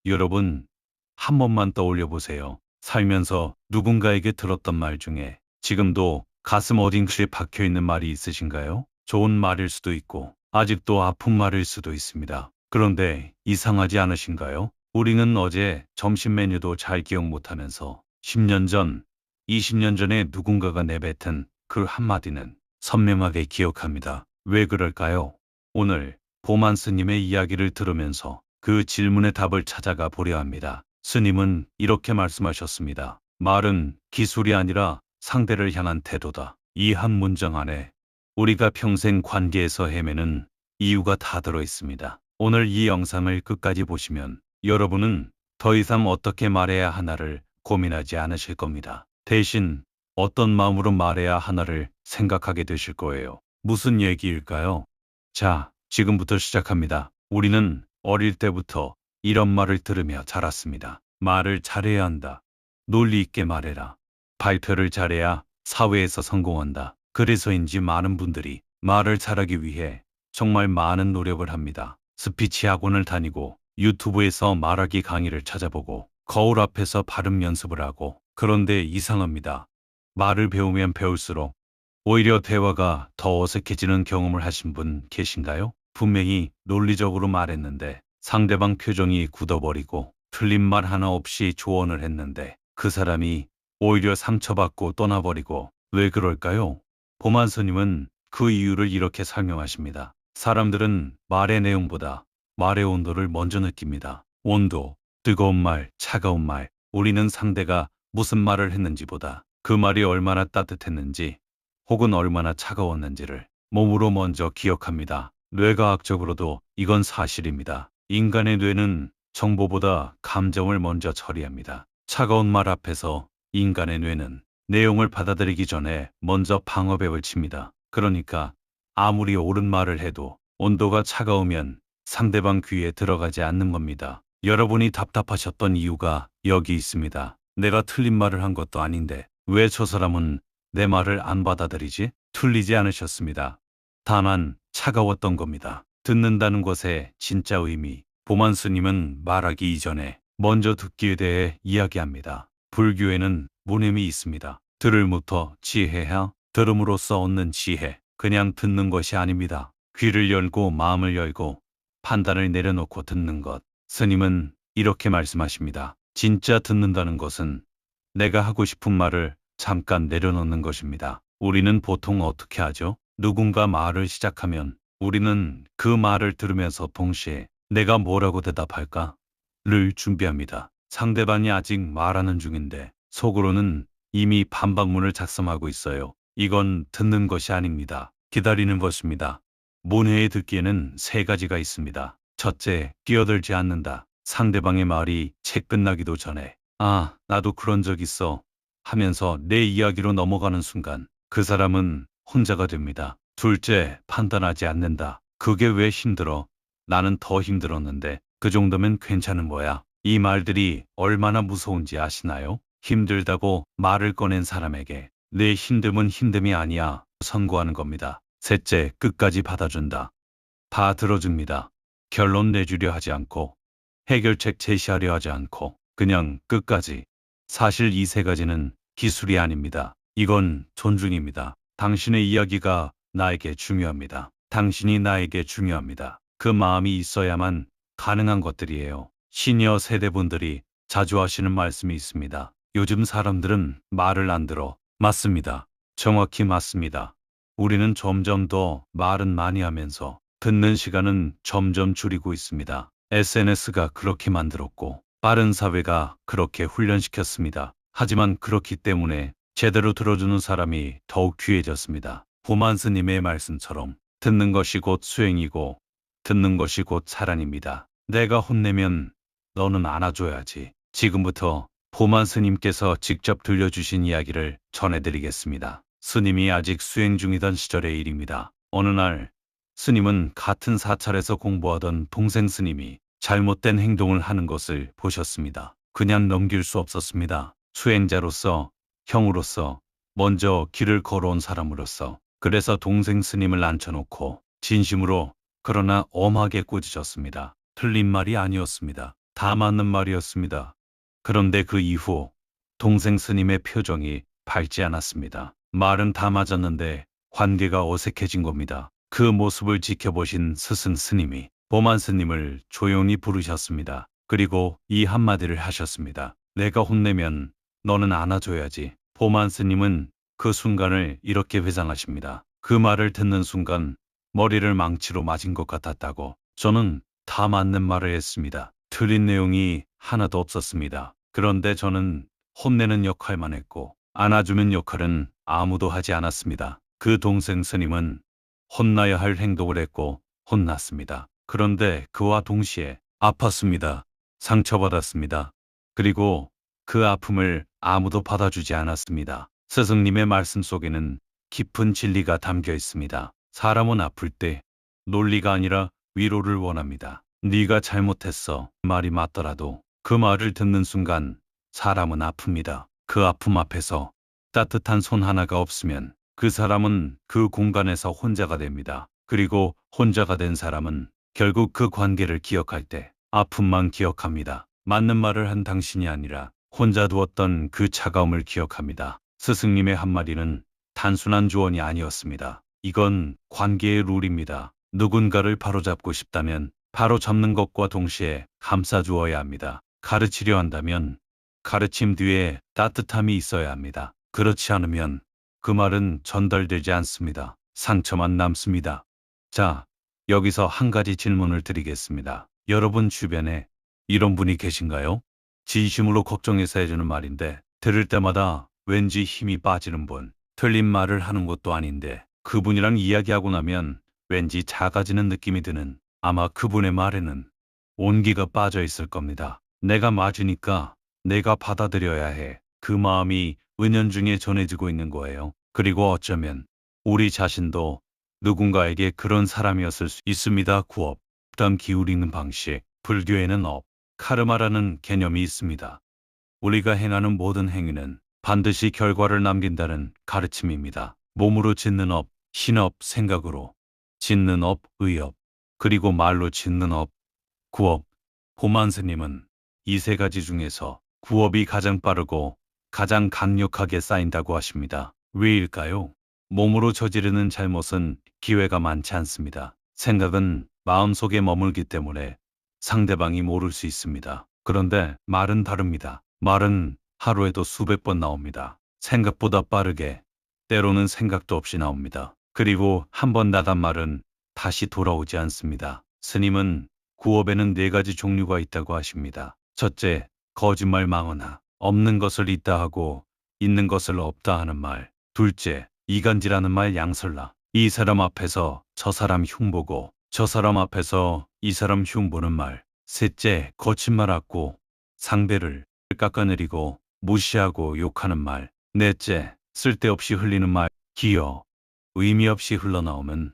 여러분, 한 번만 떠올려 보세요. 살면서 누군가에게 들었던 말 중에 지금도 가슴 어딘가에 박혀 있는 말이 있으신가요? 좋은 말일 수도 있고, 아직도 아픈 말일 수도 있습니다. 그런데 이상하지 않으신가요? 우리는 어제 점심 메뉴도 잘 기억 못하면서 10년 전, 20년 전에 누군가가 내뱉은 그 한마디는 선명하게 기억합니다. 왜 그럴까요? 오늘 보만 스님의 이야기를 들으면서 그 질문의 답을 찾아가 보려 합니다. 스님은 이렇게 말씀하셨습니다. 말은 기술이 아니라 상대를 향한 태도다. 이 한 문장 안에 우리가 평생 관계에서 헤매는 이유가 다 들어 있습니다. 오늘 이 영상을 끝까지 보시면 여러분은 더 이상 어떻게 말해야 하나를 고민하지 않으실 겁니다. 대신 어떤 마음으로 말해야 하나를 생각하게 되실 거예요. 무슨 얘기일까요? 자, 지금부터 시작합니다. 우리는 어릴 때부터 이런 말을 들으며 자랐습니다. 말을 잘해야 한다. 논리 있게 말해라. 발표를 잘해야 사회에서 성공한다. 그래서인지 많은 분들이 말을 잘하기 위해 정말 많은 노력을 합니다. 스피치 학원을 다니고 유튜브에서 말하기 강의를 찾아보고 거울 앞에서 발음 연습을 하고, 그런데 이상합니다. 말을 배우면 배울수록 오히려 대화가 더 어색해지는 경험을 하신 분 계신가요? 분명히 논리적으로 말했는데 상대방 표정이 굳어버리고 틀린 말 하나 없이 조언을 했는데 그 사람이 오히려 상처받고 떠나버리고, 왜 그럴까요? 보만 스님은 그 이유를 이렇게 설명하십니다. 사람들은 말의 내용보다 말의 온도를 먼저 느낍니다. 온도, 뜨거운 말, 차가운 말. 우리는 상대가 무슨 말을 했는지보다 그 말이 얼마나 따뜻했는지 혹은 얼마나 차가웠는지를 몸으로 먼저 기억합니다. 뇌과학적으로도 이건 사실입니다. 인간의 뇌는 정보보다 감정을 먼저 처리합니다. 차가운 말 앞에서 인간의 뇌는 내용을 받아들이기 전에 먼저 방어벽을 칩니다. 그러니까 아무리 옳은 말을 해도 온도가 차가우면 상대방 귀에 들어가지 않는 겁니다. 여러분이 답답하셨던 이유가 여기 있습니다. 내가 틀린 말을 한 것도 아닌데 왜 저 사람은 내 말을 안 받아들이지? 틀리지 않으셨습니다. 다만 차가웠던 겁니다. 듣는다는 것의 진짜 의미. 보만 스님은 말하기 이전에 먼저 듣기에 대해 이야기합니다. 불교에는 문임이 있습니다. 들을부터 지혜야. 들음으로써 얻는 지혜. 그냥 듣는 것이 아닙니다. 귀를 열고 마음을 열고 판단을 내려놓고 듣는 것. 스님은 이렇게 말씀하십니다. 진짜 듣는다는 것은 내가 하고 싶은 말을 잠깐 내려놓는 것입니다. 우리는 보통 어떻게 하죠? 누군가 말을 시작하면 우리는 그 말을 들으면서 동시에 내가 뭐라고 대답할까? 를 준비합니다. 상대방이 아직 말하는 중인데 속으로는 이미 반박문을 작성하고 있어요. 이건 듣는 것이 아닙니다. 기다리는 것입니다. 문해에 듣기에는 세 가지가 있습니다. 첫째, 끼어들지 않는다. 상대방의 말이 채 끝나기도 전에 아, 나도 그런 적 있어 하면서 내 이야기로 넘어가는 순간 그 사람은 혼자가 됩니다. 둘째, 판단하지 않는다. 그게 왜 힘들어? 나는 더 힘들었는데 그 정도면 괜찮은 거야. 이 말들이 얼마나 무서운지 아시나요? 힘들다고 말을 꺼낸 사람에게 내 힘듦은 힘듦이 아니야 선고하는 겁니다. 셋째, 끝까지 받아준다. 다 들어줍니다. 결론 내주려 하지 않고 해결책 제시하려 하지 않고 그냥 끝까지. 사실 이 세 가지는 기술이 아닙니다. 이건 존중입니다. 당신의 이야기가 나에게 중요합니다. 당신이 나에게 중요합니다. 그 마음이 있어야만 가능한 것들이에요. 시니어 세대분들이 자주 하시는 말씀이 있습니다. 요즘 사람들은 말을 안 들어. 맞습니다. 정확히 맞습니다. 우리는 점점 더 말은 많이 하면서 듣는 시간은 점점 줄이고 있습니다. SNS가 그렇게 만들었고 빠른 사회가 그렇게 훈련시켰습니다. 하지만 그렇기 때문에 제대로 들어주는 사람이 더욱 귀해졌습니다. 보만 스님의 말씀처럼 듣는 것이 곧 수행이고 듣는 것이 곧 사랑입니다. 내가 혼내면 너는 안아줘야지. 지금부터 보만 스님께서 직접 들려주신 이야기를 전해드리겠습니다. 스님이 아직 수행 중이던 시절의 일입니다. 어느 날 스님은 같은 사찰에서 공부하던 동생 스님이 잘못된 행동을 하는 것을 보셨습니다. 그냥 넘길 수 없었습니다. 수행자로서, 형으로서, 먼저 길을 걸어온 사람으로서. 그래서 동생 스님을 앉혀놓고 진심으로 그러나 엄하게 꾸짖었습니다. 틀린 말이 아니었습니다. 다 맞는 말이었습니다. 그런데 그 이후 동생 스님의 표정이 밝지 않았습니다. 말은 다 맞았는데 관계가 어색해진 겁니다. 그 모습을 지켜보신 스승 스님이 보만 스님을 조용히 부르셨습니다. 그리고 이 한마디를 하셨습니다. 내가 혼내면 너는 안아줘야지. 보만 스님은 그 순간을 이렇게 회상하십니다. 그 말을 듣는 순간 머리를 망치로 맞은 것 같았다고. 저는 다 맞는 말을 했습니다. 틀린 내용이 하나도 없었습니다. 그런데 저는 혼내는 역할만 했고 안아주는 역할은 아무도 하지 않았습니다. 그 동생 스님은 혼나야 할 행동을 했고 혼났습니다. 그런데 그와 동시에 아팠습니다. 상처받았습니다. 그리고 그 아픔을 아무도 받아주지 않았습니다. 스승님의 말씀 속에는 깊은 진리가 담겨 있습니다. 사람은 아플 때 논리가 아니라 위로를 원합니다. 네가 잘못했어. 말이 맞더라도 그 말을 듣는 순간 사람은 아픕니다. 그 아픔 앞에서 따뜻한 손 하나가 없으면 그 사람은 그 공간에서 혼자가 됩니다. 그리고 혼자가 된 사람은 결국 그 관계를 기억할 때 아픔만 기억합니다. 맞는 말을 한 당신이 아니라 혼자 두었던 그 차가움을 기억합니다. 스승님의 한마디는 단순한 조언이 아니었습니다. 이건 관계의 룰입니다. 누군가를 바로잡고 싶다면 바로잡는 것과 동시에 감싸주어야 합니다. 가르치려 한다면 가르침 뒤에 따뜻함이 있어야 합니다. 그렇지 않으면 그 말은 전달되지 않습니다. 상처만 남습니다. 자, 여기서 한 가지 질문을 드리겠습니다. 여러분 주변에 이런 분이 계신가요? 진심으로 걱정해서 해주는 말인데 들을 때마다 왠지 힘이 빠지는 분. 틀린 말을 하는 것도 아닌데 그분이랑 이야기하고 나면 왠지 작아지는 느낌이 드는, 아마 그분의 말에는 온기가 빠져 있을 겁니다. 내가 맞으니까 내가 받아들여야 해. 그 마음이 은연중에 전해지고 있는 거예요. 그리고 어쩌면 우리 자신도 누군가에게 그런 사람이었을 수 있습니다. 구업, 부담 기울이는 방식. 불교에는 업, 카르마라는 개념이 있습니다. 우리가 행하는 모든 행위는 반드시 결과를 남긴다는 가르침입니다. 몸으로 짓는 업, 신업, 생각으로 짓는 업, 의업, 그리고 말로 짓는 업, 구업. 보만 스님은 이 세 가지 중에서 구업이 가장 빠르고 가장 강력하게 쌓인다고 하십니다. 왜일까요? 몸으로 저지르는 잘못은 기회가 많지 않습니다. 생각은 마음속에 머물기 때문에 상대방이 모를 수 있습니다. 그런데 말은 다릅니다. 말은 하루에도 수백 번 나옵니다. 생각보다 빠르게, 때로는 생각도 없이 나옵니다. 그리고 한 번 나간 말은 다시 돌아오지 않습니다. 스님은 구업에는 네 가지 종류가 있다고 하십니다. 첫째, 거짓말 망언하. 없는 것을 있다 하고 있는 것을 없다 하는 말. 둘째, 이간질하는 말 양설라. 이 사람 앞에서 저 사람 흉보고 저 사람 앞에서 이 사람 흉보는 말. 셋째, 거친 말 않고 상대를 깎아내리고 무시하고 욕하는 말. 넷째, 쓸데없이 흘리는 말. 기어, 의미 없이 흘러나오는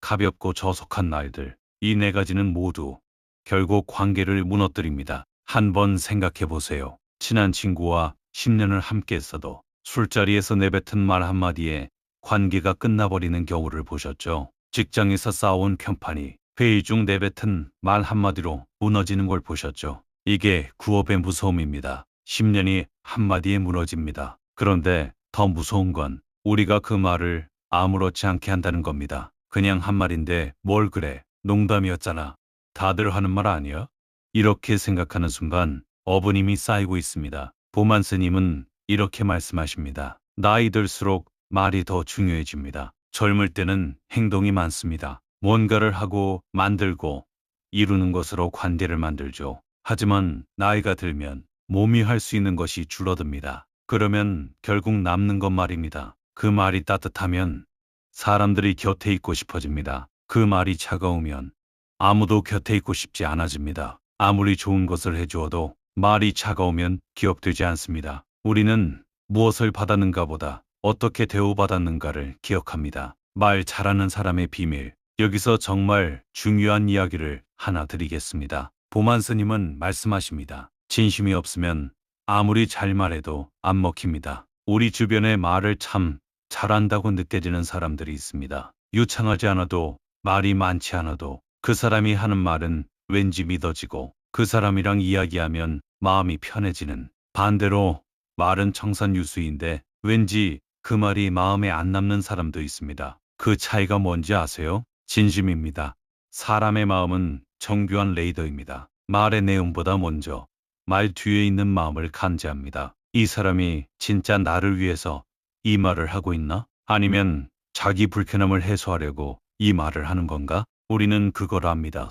가볍고 저속한 말들. 이 네 가지는 모두 결국 관계를 무너뜨립니다. 한번 생각해 보세요. 친한 친구와 10년을 함께 했어도 술자리에서 내뱉은 말 한마디에 관계가 끝나버리는 경우를 보셨죠? 직장에서 싸운 편판이 회의 중 내뱉은 말 한마디로 무너지는 걸 보셨죠? 이게 구업의 무서움입니다. 10년이 한마디에 무너집니다. 그런데 더 무서운 건 우리가 그 말을 아무렇지 않게 한다는 겁니다. 그냥 한 말인데 뭘 그래? 농담이었잖아. 다들 하는 말 아니야? 이렇게 생각하는 순간 어부님이 쌓이고 있습니다. 보만 스님은 이렇게 말씀하십니다. 나이 들수록 말이 더 중요해집니다. 젊을 때는 행동이 많습니다. 뭔가를 하고 만들고 이루는 것으로 관계를 만들죠. 하지만 나이가 들면 몸이 할 수 있는 것이 줄어듭니다. 그러면 결국 남는 건 말입니다. 그 말이 따뜻하면 사람들이 곁에 있고 싶어집니다. 그 말이 차가우면 아무도 곁에 있고 싶지 않아집니다. 아무리 좋은 것을 해주어도 말이 차가우면 기억되지 않습니다. 우리는 무엇을 받았는가 보다 어떻게 대우받았는가를 기억합니다. 말 잘하는 사람의 비밀. 여기서 정말 중요한 이야기를 하나 드리겠습니다. 보만 스님은 말씀하십니다. 진심이 없으면 아무리 잘 말해도 안 먹힙니다. 우리 주변에 말을 참 잘한다고 느껴지는 사람들이 있습니다. 유창하지 않아도 말이 많지 않아도 그 사람이 하는 말은 왠지 믿어지고 그 사람이랑 이야기하면 마음이 편해지는. 반대로 말은 청산유수인데 왠지 그 말이 마음에 안 남는 사람도 있습니다. 그 차이가 뭔지 아세요? 진심입니다. 사람의 마음은 정교한 레이더입니다. 말의 내용보다 먼저 말 뒤에 있는 마음을 감지합니다. 이 사람이 진짜 나를 위해서 이 말을 하고 있나? 아니면 자기 불편함을 해소하려고 이 말을 하는 건가? 우리는 그걸 압니다.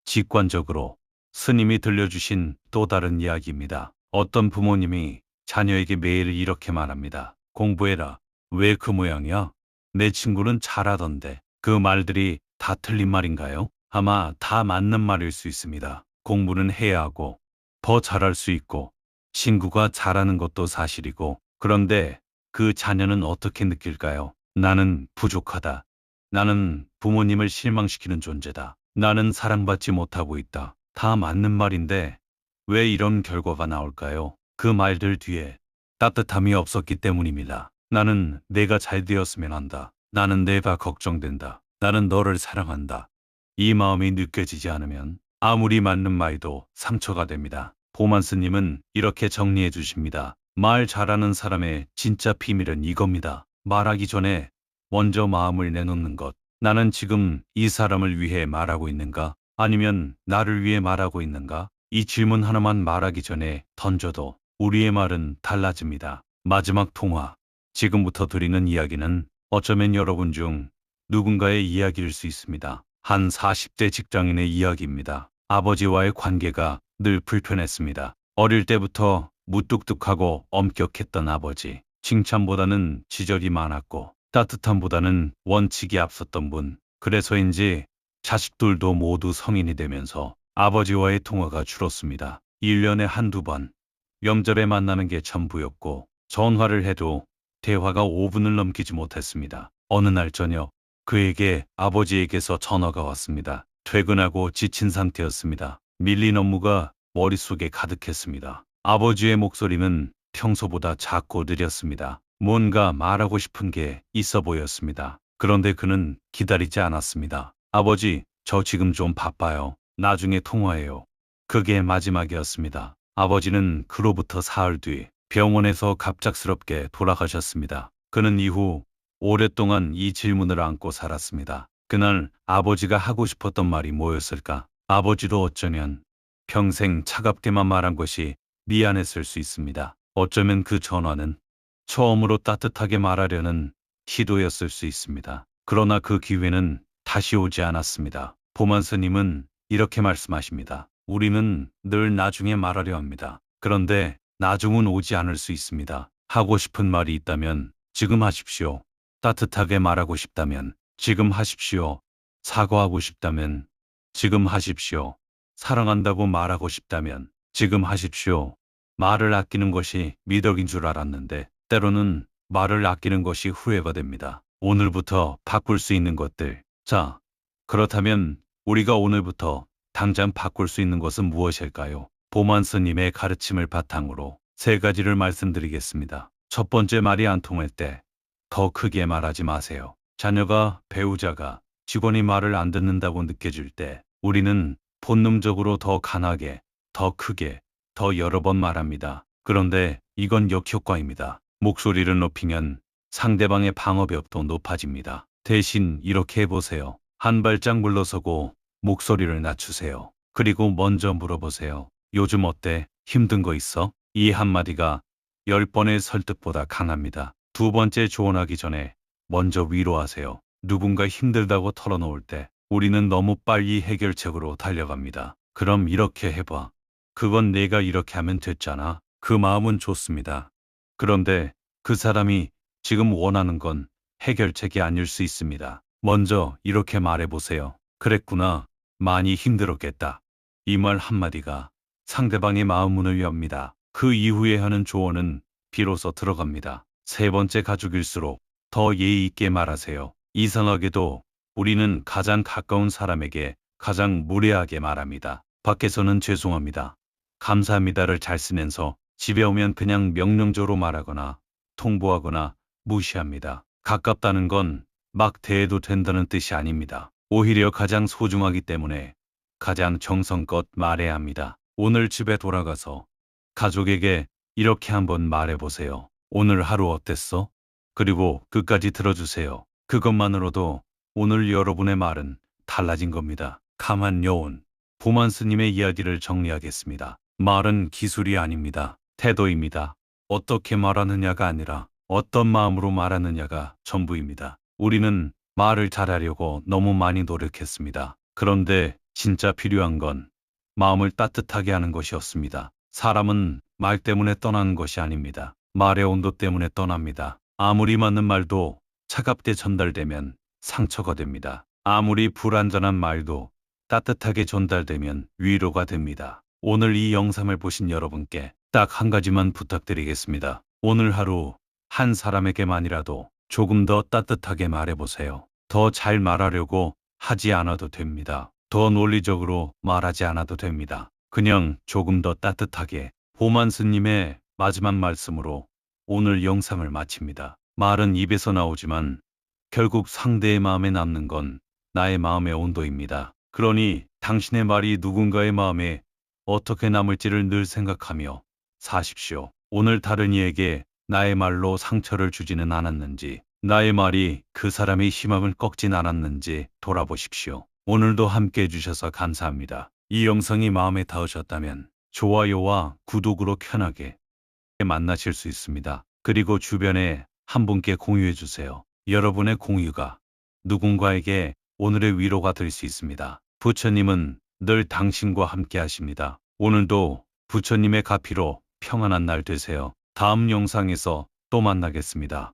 직관적으로. 스님이 들려주신 또 다른 이야기입니다. 어떤 부모님이 자녀에게 매일 이렇게 말합니다. 공부해라. 왜 그 모양이야? 내 친구는 잘하던데. 그 말들이 다 틀린 말인가요? 아마 다 맞는 말일 수 있습니다. 공부는 해야 하고 더 잘할 수 있고 친구가 잘하는 것도 사실이고, 그런데 그 자녀는 어떻게 느낄까요? 나는 부족하다. 나는 부모님을 실망시키는 존재다. 나는 사랑받지 못하고 있다. 다 맞는 말인데 왜 이런 결과가 나올까요? 그 말들 뒤에 따뜻함이 없었기 때문입니다. 나는 내가 잘 되었으면 한다. 나는 내가 걱정된다. 나는 너를 사랑한다. 이 마음이 느껴지지 않으면 아무리 맞는 말도 상처가 됩니다. 보만스님은 이렇게 정리해 주십니다. 말 잘하는 사람의 진짜 비밀은 이겁니다. 말하기 전에 먼저 마음을 내놓는 것. 나는 지금 이 사람을 위해 말하고 있는가? 아니면 나를 위해 말하고 있는가? 이 질문 하나만 말하기 전에 던져도 우리의 말은 달라집니다. 마지막 통화. 지금부터 드리는 이야기는 어쩌면 여러분 중 누군가의 이야기일 수 있습니다. 한 40대 직장인의 이야기입니다. 아버지와의 관계가 늘 불편했습니다. 어릴 때부터 무뚝뚝하고 엄격했던 아버지. 칭찬보다는 지적이 많았고 따뜻함보다는 원칙이 앞섰던 분. 그래서인지 자식들도 모두 성인이 되면서 아버지와의 통화가 줄었습니다. 1년에 한두 번, 명절에 만나는 게 전부였고 전화를 해도 대화가 5분을 넘기지 못했습니다. 어느 날 저녁 그에게 아버지에게서 전화가 왔습니다. 퇴근하고 지친 상태였습니다. 밀린 업무가 머릿속에 가득했습니다. 아버지의 목소리는 평소보다 작고 느렸습니다. 뭔가 말하고 싶은 게 있어 보였습니다. 그런데 그는 기다리지 않았습니다. 아버지, 저 지금 좀 바빠요. 나중에 통화해요. 그게 마지막이었습니다. 아버지는 그로부터 사흘 뒤 병원에서 갑작스럽게 돌아가셨습니다. 그는 이후 오랫동안 이 질문을 안고 살았습니다. 그날 아버지가 하고 싶었던 말이 뭐였을까? 아버지도 어쩌면 평생 차갑게만 말한 것이 미안했을 수 있습니다. 어쩌면 그 전화는 처음으로 따뜻하게 말하려는 시도였을 수 있습니다. 그러나 그 기회는 다시 오지 않았습니다. 보만스님은 이렇게 말씀하십니다. 우리는 늘 나중에 말하려 합니다. 그런데 나중은 오지 않을 수 있습니다. 하고 싶은 말이 있다면 지금 하십시오. 따뜻하게 말하고 싶다면 지금 하십시오. 사과하고 싶다면 지금 하십시오. 사랑한다고 말하고 싶다면 지금 하십시오. 말을 아끼는 것이 미덕인 줄 알았는데 때로는 말을 아끼는 것이 후회가 됩니다. 오늘부터 바꿀 수 있는 것들. 자, 그렇다면 우리가 오늘부터 당장 바꿀 수 있는 것은 무엇일까요? 보만스님의 가르침을 바탕으로 세 가지를 말씀드리겠습니다. 첫 번째, 말이 안 통할 때 더 크게 말하지 마세요. 자녀가, 배우자가, 직원이 말을 안 듣는다고 느껴질 때 우리는 본능적으로 더 강하게, 더 크게, 더 여러 번 말합니다. 그런데 이건 역효과입니다. 목소리를 높이면 상대방의 방어벽도 높아집니다. 대신 이렇게 해보세요. 한 발짝 물러서고 목소리를 낮추세요. 그리고 먼저 물어보세요. 요즘 어때? 힘든 거 있어? 이 한마디가 10번의 설득보다 강합니다. 두 번째, 조언하기 전에 먼저 위로하세요. 누군가 힘들다고 털어놓을 때 우리는 너무 빨리 해결책으로 달려갑니다. 그럼 이렇게 해봐. 그건 내가 이렇게 하면 됐잖아. 그 마음은 좋습니다. 그런데 그 사람이 지금 원하는 건 해결책이 아닐 수 있습니다. 먼저 이렇게 말해보세요. 그랬구나. 많이 힘들었겠다. 이 말 한마디가 상대방의 마음 문을 엽니다. 그 이후에 하는 조언은 비로소 들어갑니다. 세 번째, 가족일수록 더 예의 있게 말하세요. 이상하게도 우리는 가장 가까운 사람에게 가장 무례하게 말합니다. 밖에서는 죄송합니다, 감사합니다를 잘 쓰면서 집에 오면 그냥 명령조로 말하거나 통보하거나 무시합니다. 가깝다는 건 막 대해도 된다는 뜻이 아닙니다. 오히려 가장 소중하기 때문에 가장 정성껏 말해야 합니다. 오늘 집에 돌아가서 가족에게 이렇게 한번 말해보세요. 오늘 하루 어땠어? 그리고 끝까지 들어주세요. 그것만으로도 오늘 여러분의 말은 달라진 겁니다. 가만 여운. 보만 스님의 이야기를 정리하겠습니다. 말은 기술이 아닙니다. 태도입니다. 어떻게 말하느냐가 아니라 어떤 마음으로 말하느냐가 전부입니다. 우리는 말을 잘하려고 너무 많이 노력했습니다. 그런데 진짜 필요한 건 마음을 따뜻하게 하는 것이었습니다. 사람은 말 때문에 떠나는 것이 아닙니다. 말의 온도 때문에 떠납니다. 아무리 맞는 말도 차갑게 전달되면 상처가 됩니다. 아무리 불완전한 말도 따뜻하게 전달되면 위로가 됩니다. 오늘 이 영상을 보신 여러분께 딱 한 가지만 부탁드리겠습니다. 오늘 하루 한 사람에게만이라도 조금 더 따뜻하게 말해보세요. 더 잘 말하려고 하지 않아도 됩니다. 더 논리적으로 말하지 않아도 됩니다. 그냥 조금 더 따뜻하게. 보만 스님의 마지막 말씀으로 오늘 영상을 마칩니다. 말은 입에서 나오지만 결국 상대의 마음에 남는 건 나의 마음의 온도입니다. 그러니 당신의 말이 누군가의 마음에 어떻게 남을지를 늘 생각하며 사십시오. 오늘 다른 이에게 나의 말로 상처를 주지는 않았는지, 나의 말이 그 사람의 희망을 꺾진 않았는지 돌아보십시오. 오늘도 함께 해주셔서 감사합니다. 이 영상이 마음에 닿으셨다면 좋아요와 구독으로 편하게 만나실 수 있습니다. 그리고 주변에 한 분께 공유해주세요. 여러분의 공유가 누군가에게 오늘의 위로가 될 수 있습니다. 부처님은 늘 당신과 함께 하십니다. 오늘도 부처님의 가피로 평안한 날 되세요. 다음 영상에서 또 만나겠습니다.